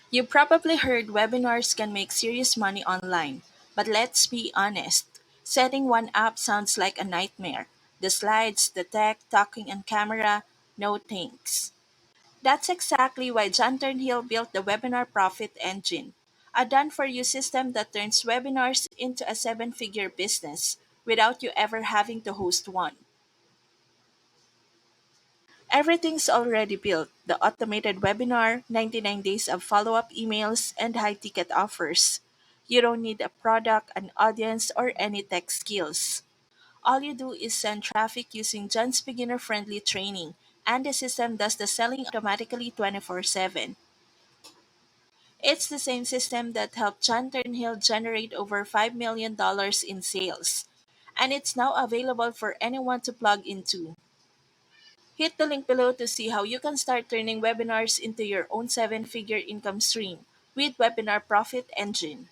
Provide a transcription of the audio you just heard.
You probably heard webinars can make serious money online, but let's be honest. Setting one up sounds like a nightmare. The slides, the tech, talking on camera, no thanks. That's exactly why John Turnhill built the Webinar Profit Engine, a done for you system that turns webinars into a seven figure business without you ever having to host one. Everything's already built: the automated webinar, 99 days of follow up emails, and high ticket offers. You don't need a product, an audience, or any tech skills. All you do is send traffic using John's beginner friendly training, and the system does the selling automatically 24/7. It's the same system that helped John Turnhill generate over $5 million in sales, and it's now available for anyone to plug into. Hit the link below to see how you can start turning webinars into your own seven figure income stream with Webinar Profit Engine.